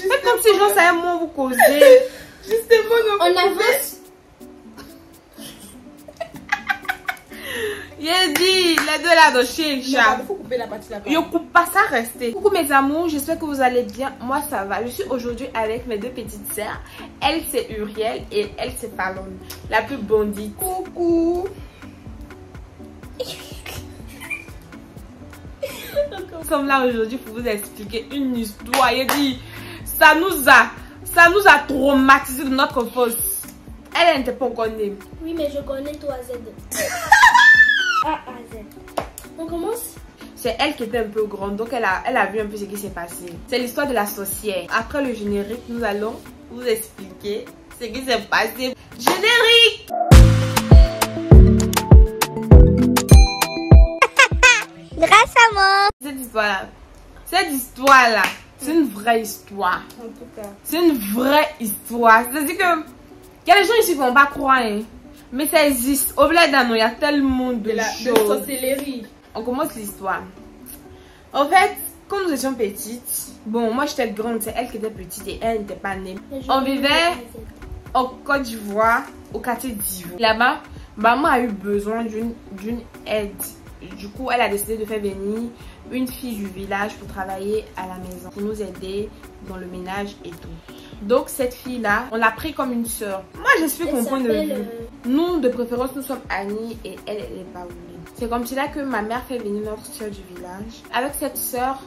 C'est comme si j'en savais moins vous causer. Justement, On avait... J'ai dit, les deux là de chez Il faut couper la partie là. je coupe pas, ça rester. Coucou mes amours, j'espère que vous allez bien. Moi ça va. Je suis aujourd'hui avec mes deux petites sœurs. Elle c'est Uriel et elle c'est Palone, la plus bondite. Coucou. Nous sommes là aujourd'hui pour vous expliquer une histoire. J'ai dit, ça nous a traumatisé de notre enfance. Elle n'était pas encore née. Oui, mais je connais toi à Z. A à Z. On commence? C'est elle qui était un peu grande, donc elle a vu un peu ce qui s'est passé. C'est l'histoire de la sorcière. Après le générique, nous allons vous expliquer ce qui s'est passé. Générique! Grâce à moi. Cette histoire-là, c'est une vraie histoire. En tout cas. C'est une vraie histoire. C'est-à-dire que il y a des gens ici qui ne vont pas croire, hein. Mais ça existe. Au bled d'Ano, il y a tellement de choses. sorcellerie. On commence l'histoire. En fait, quand nous étions petites, bon, moi j'étais grande, c'est elle qui était petite et elle n'était pas née. On vivait en Côte d'Ivoire, au quartier d'Ivoire. Là-bas, maman a eu besoin d'une aide. Du coup, elle a décidé de faire venir une fille du village pour travailler à la maison, pour nous aider dans le ménage et tout. Donc cette fille-là, on l'a pris comme une soeur. Moi, j'explique mon point de vue. Nous, de préférence, nous sommes amis et elle n'est pas voulue. C'est comme cela que ma mère fait venir notre soeur du village. Avec cette soeur,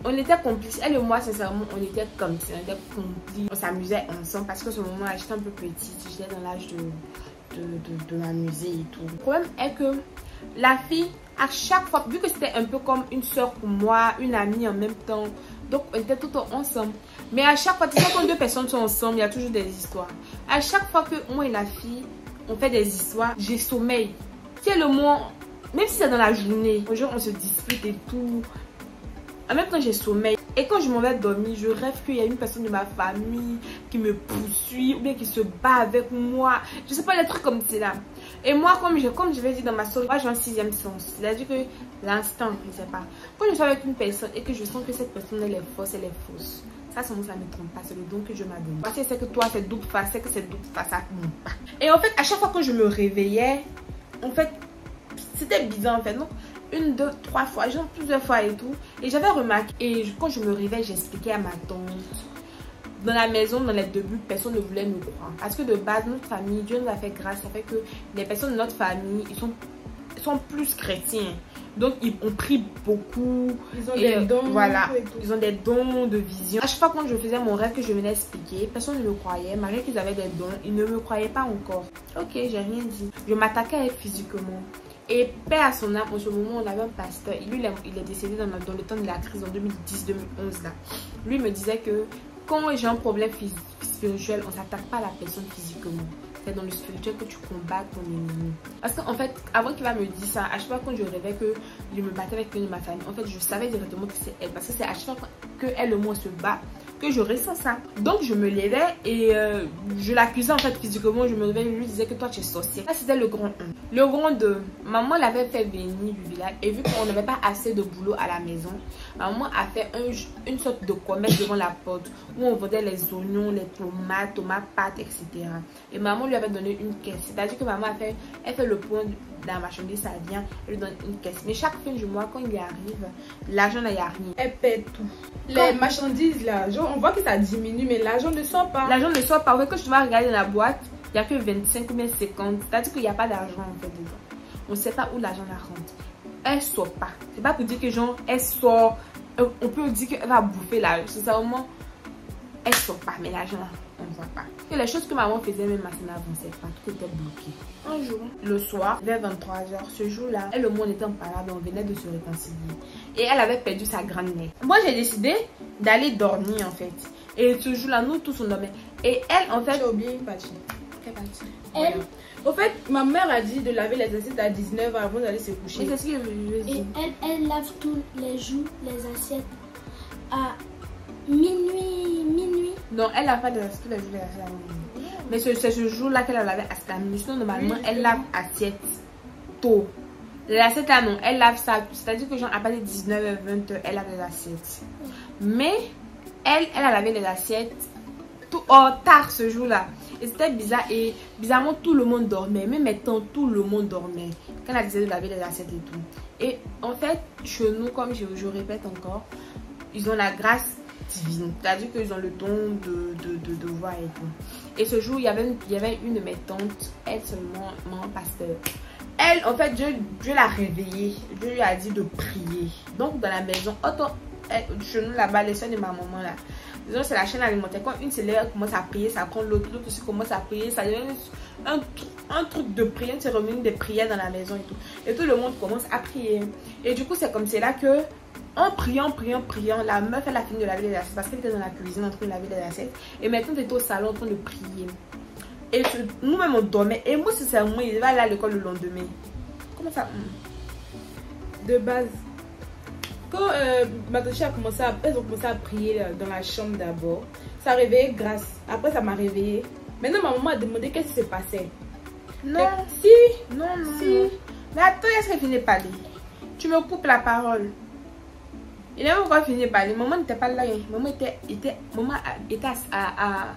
on était complices. Elle et moi, sincèrement, on était comme ça. On était complices. On s'amusait ensemble parce que ce moment-là, j'étais un peu petite. J'étais dans l'âge de m'amuser et tout. Le problème est que la fille, à chaque fois, vu que c'était un peu comme une soeur pour moi, une amie en même temps, donc on était tout le temps ensemble. Mais à chaque fois, tu sais, quand deux personnes sont ensemble, il y a toujours des histoires. À chaque fois que moi et la fille, on fait des histoires, j'ai sommeil. Tu sais, le moment, même si c'est dans la journée, un jour on se dispute et tout, en même temps j'ai sommeil. Et quand je m'en vais dormir, je rêve qu'il y a une personne de ma famille qui me poursuit ou bien qui se bat avec moi. Je sais pas, des trucs comme cela. Et moi, comme je vais dire dans ma story, moi j'ai un sixième sens. C'est-à-dire que l'instant, je sais pas. Quand je suis avec une personne et que je sens que cette personne elle est fausse, ça ne me trompe pas, c'est le don que je m'ai donné. Parce que c'est que toi c'est double face, c'est que c'est double face, ça ne compte pas. Et en fait, à chaque fois que je me réveillais, en fait, c'était bizarre en fait. Donc, 1, 2, 3 fois, genre plusieurs fois et tout. Et j'avais remarqué, et quand je me réveille, j'expliquais à ma tante. Dans la maison, dans les débuts, personne ne voulait nous croire. Parce que de base, notre famille, Dieu nous a fait grâce, ça fait que les personnes de notre famille, ils sont plus chrétiens. Donc ils ont pris beaucoup. Ils ont des dons. Voilà, ils ont des dons de vision. À chaque fois quand je faisais mon rêve que je venais expliquer, personne ne me croyait. Malgré qu'ils avaient des dons, ils ne me croyaient pas encore. Ok, j'ai rien dit. Je m'attaquais à elle physiquement. Et paix à son âme, en ce moment on avait un pasteur. Lui il est décédé dans le temps de la crise en 2010-2011 là. Lui me disait que quand j'ai un problème spirituel, on ne s'attaque pas à la personne physiquement. C'est dans le spirituel que tu combats ton ennemi. Parce qu'en fait, avant qu'il va me dire ça, à chaque fois quand je rêvais que je me battais avec une de ma famille, en fait, je savais directement que c'est elle. Parce que c'est à chaque fois qu'elle et moi se bat que je ressens ça. Donc, je me levais et je l'accusais en fait physiquement. Je me levais et je lui disais que toi, tu es sorcière. Ça, c'était le grand 1. Le grand 2, maman l'avait fait venir du village. Et vu qu'on n'avait pas assez de boulot à la maison, maman a fait une sorte de commerce devant la porte où on vendait les oignons, les tomates, pâtes, etc. Et maman lui avait donné une caisse. C'est-à-dire que maman elle fait le point dans la marchandise, ça vient, elle lui donne une caisse. Mais chaque fin du mois, quand il y arrive, l'argent n'y a rien. Elle perd tout. Les marchandises là, genre, on voit que ça diminue, mais l'argent ne sort pas. L'argent ne sort pas. En fait, quand tu vas regarder dans la boîte, il n'y a que 25 ou bien 50. C'est-à-dire qu'il n'y a pas d'argent en fait dedans. On ne sait pas où l'argent la rentre. Elle ne sort pas. C'est pas pour dire que genre, elle sort. On peut dire qu'elle va bouffer l'argent. C'est vraiment, elle ne sort pas, mais l'argent on ne voit pas. Et les choses que maman faisait, même ça n'avançait pas, tout était bloqué. Un jour, le soir, vers 23h, ce jour-là, elle et moi on était en parade, on venait de se réconcilier. Et elle avait perdu sa grand-mère. Moi j'ai décidé d'aller dormir en fait. Et ce jour-là, nous tous on dormait. Et elle en fait... J'ai oublié une partie. Quelle partie? Elle, au fait, ma mère a dit de laver les assiettes à 19h avant d'aller se coucher. C'est ce que je veux dire. Et elle lave tous les jours, les assiettes à minuit. Non, elle lave pas de tous les jours les assiettes à minuit. Mais c'est ce jour-là qu'elle a lavé à minuit. Sinon, normalement, elle lave assiette tôt. Les assiettes là, non, elle lave ça. C'est-à-dire que genre, à partir de 19h, 20h, elle lave les assiettes. Mais Elle a lavé les assiettes tard ce jour-là. Et c'était bizarre. Et bizarrement, tout le monde dormait. Même maintenant, tout le monde dormait. Quand elle décidé de laver les assiettes et tout. Et en fait, chez nous, comme je répète encore, ils ont la grâce divine. C'est-à-dire qu'ils ont le don de voir et tout. Et ce jour, il y avait une de mes tantes. Elle seulement, maman pasteur. Elle, en fait, Dieu l'a réveillée. Dieu lui a dit de prier. Donc, dans la maison, chez nous là-bas, les soeurs de ma maman là. Disons, c'est la chaîne alimentaire. Quand une s'élève, commence à prier, ça prend l'autre aussi commence à prier. Ça devient un truc de prière, une cérémonie de prière dans la maison et tout. Et tout le monde commence à prier. Et du coup, c'est comme c'est là que, en priant, la meuf, elle a fini de laver les assiettes parce qu'elle était dans la cuisine en train de laver les assiettes. Et maintenant, elle était au salon en train de prier. Et nous-mêmes, on dormait. Et moi, sincèrement, il va aller à l'école le lendemain. Comment ça? De base. Quand ma tante a commencé elles ont commencé à prier dans la chambre d'abord, ça a réveillé Grâce. Après, ça m'a réveillée. Maintenant, ma maman a demandé qu'est-ce qui s'est passé. Non. Si. Non. Si. Mais attends, est-ce qu'elle finit de parler? Tu me coupes la parole. Il n'a même pas fini de parler. Maman n'était pas là. Maman était à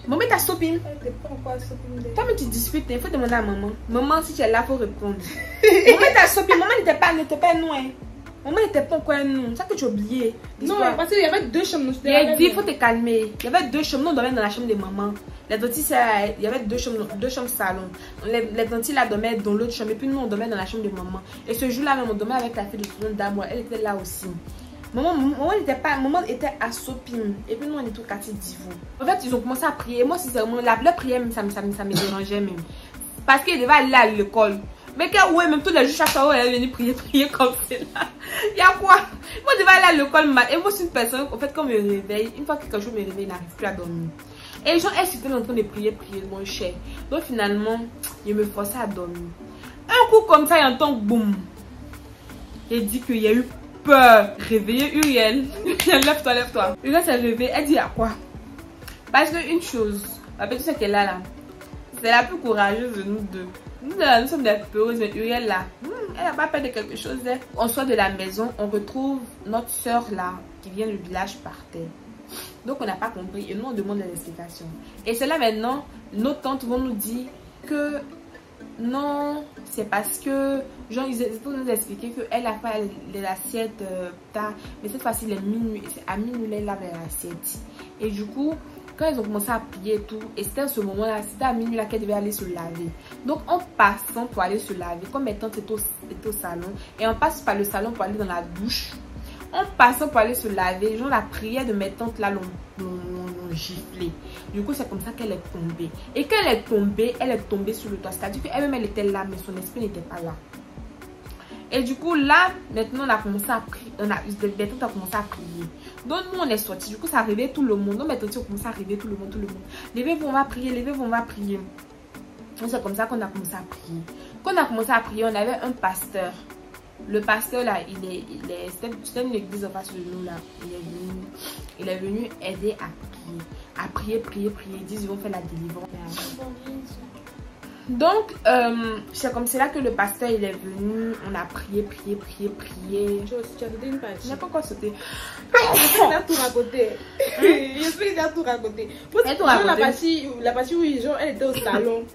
maman est à Sopine. Toi, mais tu disputes, il faut demander à maman. Maman, si tu es là, il faut répondre. Maman est à Sopine. Maman n'était pas loin. Maman n'était pas encore nous. C'est ça que tu as oublié. Non, parce qu'il y avait deux chambres. Il a dit, il faut te calmer. Il y avait deux chambres. Nous, on dormait dans la chambre de maman. Les dentistes, il y avait deux chambres salon. Les dentistes, là, dormaient dans l'autre chambre. Et puis nous, on dormait dans la chambre de maman. Et ce jour-là, même, on dormait avec la fille de tout le monde d'Amour. Elle était là aussi. Maman était à Sopine. Et puis nous, on est au quartier d'Ivo. En fait, ils ont commencé à prier. Moi, sincèrement, la prière, ça me dérangeait même. Parce qu'il devait aller à l'école. Mais quand, ouais, même tous les jours, chaque fois, elle est venue prier comme c'est là. Il y a quoi? Moi, je devais aller à l'école. Et moi, c'est une personne, en fait, quand je me réveille, une fois que quelque chose me réveille, il n'arrive plus à dormir. Et les gens, elles étaient en train de prier, mon cher. Donc, finalement, je me forçais à dormir. Un coup comme ça, il entend boum. Il dit qu'il y a eu peur. Réveiller Uriel. Lève-toi. Uriel s'est réveillée. Elle dit à quoi? Parce qu'une chose, la petite qu'elle a là, c'est la plus courageuse de nous deux. Nous sommes des peureuses, mais Uriel là, elle n'a pas peur de quelque chose. On sort de la maison, on retrouve notre soeur là, qui vient du village par terre. Donc on n'a pas compris et nous on demande des explications. Et c'est là maintenant, nos tantes vont nous dire que non, c'est parce que genre ils vont nous expliquer qu'elle a fait les assiettes tard, mais cette fois-ci c'est à minuit elle lave les assiettes. Et du coup, quand ils ont commencé à prier et tout, et c'était à ce moment-là, c'était à minuit là qu'elle devait aller se laver. Donc en passant pour aller se laver, comme mes tantes étaient au salon, et on passe par le salon pour aller dans la douche. En passant pour aller se laver, genre la prière de mes tantes là l'ont giflé. Du coup, c'est comme ça qu'elle est tombée. Et quand elle est tombée sur le toit. C'est-à-dire qu'elle-même, elle était là, mais son esprit n'était pas là. Et du coup, là, maintenant, on a commencé à prier. Les tantes ont commencé à prier. Donc, nous, on est sortis. Du coup, ça a réveillé tout le monde. Donc, mes tantes ont commencé à réveiller tout le monde. Levez-vous, on va prier. Donc, c'est comme ça qu'on a commencé à prier. Quand on a commencé à prier, on avait un pasteur. Le pasteur là, c'était une église en face de nous là. Il est venu aider à prier. Ils disent ils vont faire la délivrance. Donc c'est comme cela que le pasteur il est venu. On a prié. Tu as sauté une partie. Il n'a pas encore sauté. Je suis tout raconté. La partie où elle était au salon.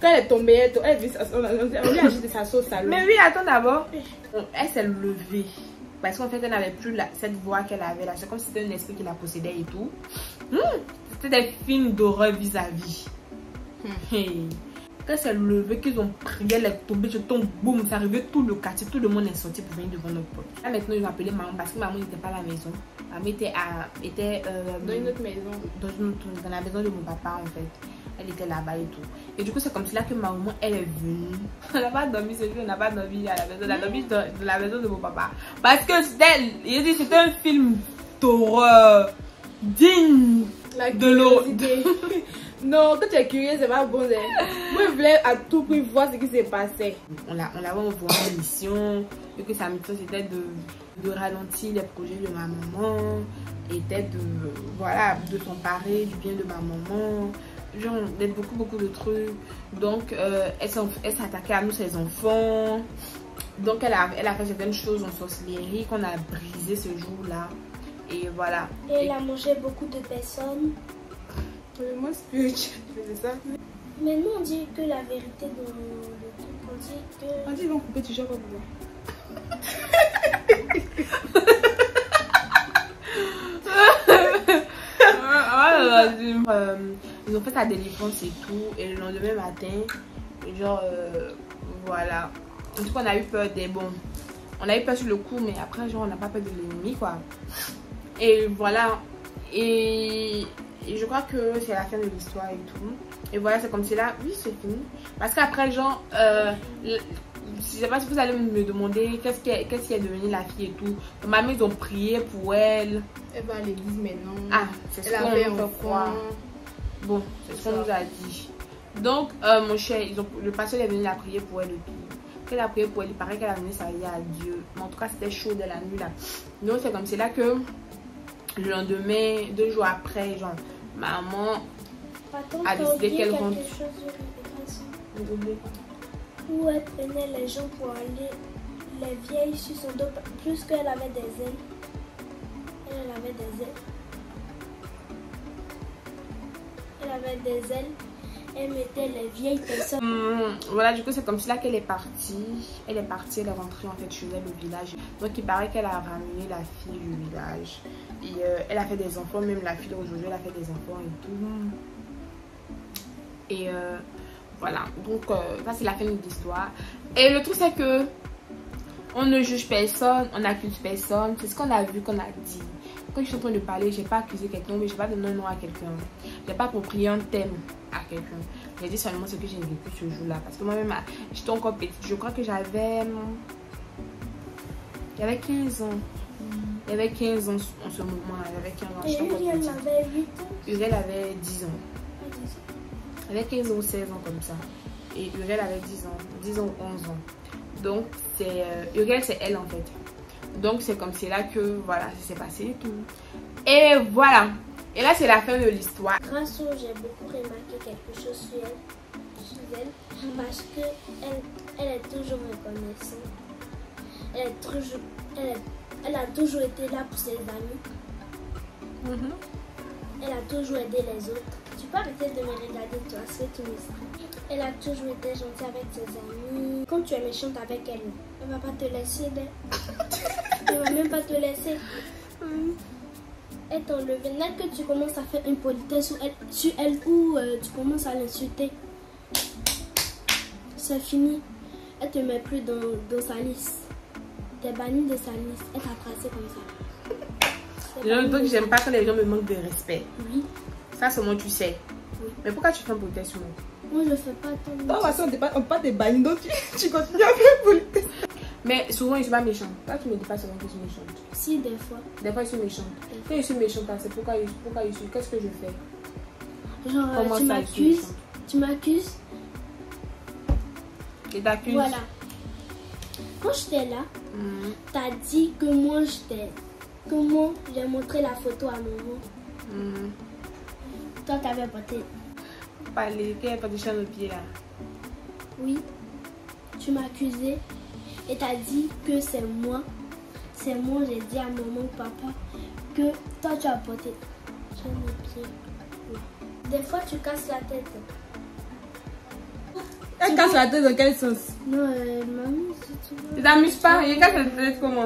Quand elle est tombée, on lui a jeté sa sauce au salon. Mais oui, attends d'abord. Elle s'est levée. Parce qu'en fait, elle n'avait plus cette voix qu'elle avait là. C'est comme si c'était un esprit qui la possédait et tout. C'était des films d'horreur vis-à-vis. Quand elle s'est levée, qu'ils ont prié, elle est tombée, je tombe, boum, ça arrivait tout le quartier, tout le monde est sorti pour venir devant notre porte. Là maintenant, ils ont appelé maman parce que maman n'était pas à la maison. Maman était dans une autre maison. Dans la maison de mon papa en fait. Elle était là-bas et tout. Et du coup, c'est comme cela que ma maman, elle est venue. On n'a pas dormi ce jour, on n'a pas dormi à la maison. On a dormi dans la maison de mon papa. Parce que c'était un film d'horreur digne de l'eau. Non, quand tu es curieux, c'est pas bon. Moi, je voulais à tout prix voir ce qui s'est passé. On avait envoyé une mission. Et que sa mission, c'était de ralentir les projets de ma maman. Était de s'emparer du bien de ma maman. Genre, d'être beaucoup de trucs. Donc, elle s'attaquait à nous, ses enfants. Donc, elle a fait certaines choses en sorcellerie qu'on a brisé ce jour-là. Et voilà. Et il a mangé beaucoup de personnes. Moi, spirituel, je faisais ça. Mais nous, on dit que la vérité dans le truc, on dit que... On dit ils vont couper toujours comme ça. Ils ont fait sa délivrance et tout. Et le lendemain matin, genre, voilà. En tout cas, on a eu peur des bons. On a eu peur sur le coup, mais après, genre, on n'a pas peur de l'ennemi, quoi. Et voilà. Et je crois que c'est la fin de l'histoire et tout. Et voilà, c'est comme si là, oui, c'est fini. Parce qu'après, genre, je sais pas si vous allez me demander qu'est-ce qui est devenu la fille et tout. Maman, ils ont prié pour elle. Elle va à l'église maintenant. Ah, c'est ce qu'on nous fait croire. Bon, c'est ce qu'on nous a dit. Donc, mon cher, le pasteur est venu la prier pour elle et tout. Qu'elle a prié pour elle, il paraît qu'elle a venu s'allier à Dieu. Mais en tout cas, c'était chaud de la nuit là. Donc, c'est comme c'est là que le lendemain, 2 jours après, genre, maman a décidé qu'elle rentre. Où elle prenait les gens pour aller les vieilles sur son dos, plus qu'elle avait des ailes. Elle avait des ailes. Elle avait des ailes. Elle mettait les vieilles personnes. Voilà, du coup, c'est comme cela qu'elle est partie. Elle est partie, elle est rentrée en fait chez elle au village. Donc, il paraît qu'elle a ramené la fille du village. Et elle a fait des enfants, même la fille d'aujourd'hui, elle a fait des enfants et tout. Et voilà, donc ça c'est la fin de l'histoire. Et le truc c'est que on ne juge personne, on n'accuse personne. C'est ce qu'on a vu, qu'on a dit. Quand je suis en train de parler, j'ai pas accusé quelqu'un, mais j'ai pas donné un nom à quelqu'un. J'ai pas approprié un thème à quelqu'un. J'ai dit seulement ce que j'ai vécu ce jour-là. Parce que moi-même, j'étais encore petite. Je crois que j'avais 15 ans. Il avait 15 ans en ce moment. Il avait 15 ans. Et Uriel avait 8 ans. Uriel avait 10 ans. Elle avait 15 ou 16 ans comme ça. Et Uriel avait 10 ans. 10 ans ou 11 ans. Donc, Uriel, c'est elle en fait. Donc, c'est comme c'est là que, voilà, ça s'est passé et tout. Et voilà. Et là, c'est la fin de l'histoire. Grâce au j'ai beaucoup remarqué quelque chose sur elle. Parce qu'elle est toujours reconnaissante. Elle a toujours été là pour ses amis. Elle a toujours aidé les autres. Tu peux arrêter de me regarder, toi, c'est tout. Elle a toujours été gentille avec ses amis. Quand tu es méchante avec elle, elle ne va pas te laisser. Elle ne va même pas te laisser. Elle t'enlève. Dès que tu commences à faire une politesse sur elle ou tu commences à l'insulter, c'est fini. Elle te met plus dans sa liste. T'es banni de sa liste. Elle t'a tracé comme ça. Donc, j'aime pas quand les gens me manquent de respect. Oui. Ça, c'est moi, tu sais. Oui. Mais pourquoi tu fais un politesse sur moi? Moi, je fais pas tant. De toute façon, on ne peut pas te bannir, donc tu continues à faire politesse. Mais souvent, je suis pas méchante. Toi, tu me dis pas souvent que je suis méchante. Si, des fois. Des fois, je suis méchante. Quand je suis méchante, c'est pourquoi je suis. Qu'est-ce que je fais? Genre, tu m'accuses. Tu m'accuses. Et t'accuses. Voilà. Quand j'étais là, t'as dit que moi, j'ai montré la photo à maman. Toi, t'avais porté. Parler, qu'elle a pas touché le pied là. Oui. Tu m'as accusé et t'as dit que c'est moi. C'est moi, j'ai dit à maman, papa, que toi, tu as porté. J'ai mes pieds. Oui. Des fois, tu casses la tête. Elle casse la tête dans quel sens? Non, mamie, si tu veux. Tu t'amuses pas? Il casse la tête comment?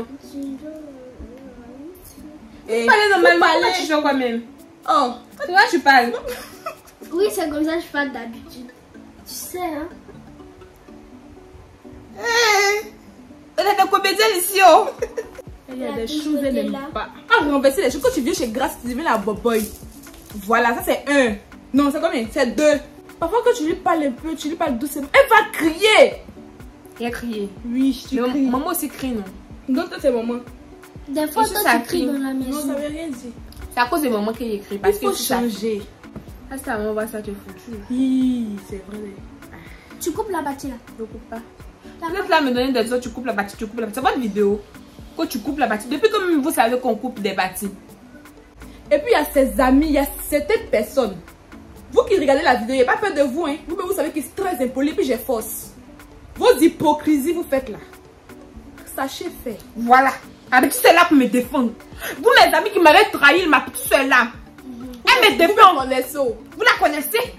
Et parler normalement, pourquoi tu joues quand même? Oh, tu vois, tu parles. Oui, c'est comme ça que je parle d'habitude. Tu sais, hein? Elle est des comédienne ici, oh! Il y a des choses qu'elle n'aime pas. Ah, renverser les choses. Quand tu viens chez Grace, tu deviens la boboy. Voilà, ça c'est 1. Non, c'est combien? C'est 2. Parfois, quand tu lui parles un peu, tu lui parles doucement, elle va crier. Elle a crié. Oui, tu cries. Maman aussi crie, non? Donc, toi, c'est maman. Des fois, toi, tu cries dans la maison. Non, ça veut rien dire. C'est à cause de maman qu'elle écrit. Parce Il faut changer. Ah, c'est à maman, va ça te foutu. Oui, c'est vrai. Tu coupes la bâtie là? Je coupe pas. Vous êtes là à me donner des autres, tu coupes la bâtie, tu coupes la bâtie. C'est votre vidéo. Quand tu coupes la bâtie. Depuis que vous savez qu'on coupe des bâtis. Et puis, il y a ses amis, il y a certaines personnes. Vous qui regardez la vidéo, il n'y a pas peur de vous. Hein. Vous savez que c'est très impoli, puis j'ai force. Vos hypocrisies, vous faites là. Sachez faire. Voilà. Ma petite soeur est là pour me défendre. Vous, mes amis qui m'avaient trahi, ma petite soeur est là. Elle me défend. Vous la connaissez?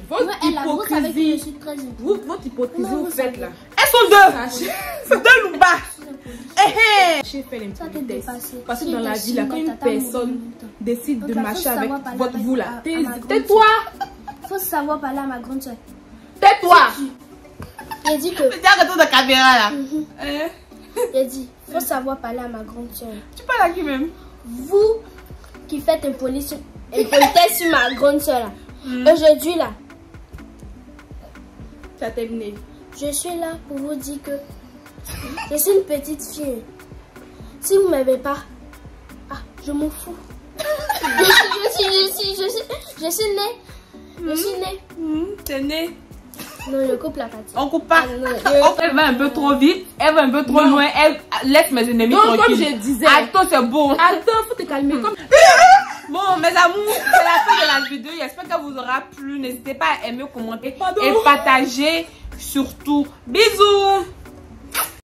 Votre hypocrisie. Votre hypocrisie, vous faites là. Elles sont deux. C'est deux loupas. J'ai fait l'impolitesse. Parce que dans la vie, là, quand une personne décide de marcher avec vous là, tais-toi. Faut savoir parler à ma grande soeur. Tais-toi. J'ai dit que. De caméra là. J'ai dit, faut savoir parler à ma grande soeur. Tu parles à qui même? Vous qui faites impolitesse sur ma grande soeur là. Aujourd'hui là. Ça a terminé. Je suis là pour vous dire que je suis une petite fille. Si vous ne m'aimez pas, je m'en fous. Je suis née. T'es née. Non, je coupe la partie. On coupe pas. Elle va un peu trop vite, elle va un peu trop loin, elle laisse mes ennemis tranquilles. Comme je disais. Attends, c'est bon. Attends, faut te calmer. Bon, mes amours, c'est la fin de la vidéo. J'espère qu'elle vous aura plu. N'hésitez pas à aimer, commenter et partager surtout. Bisous.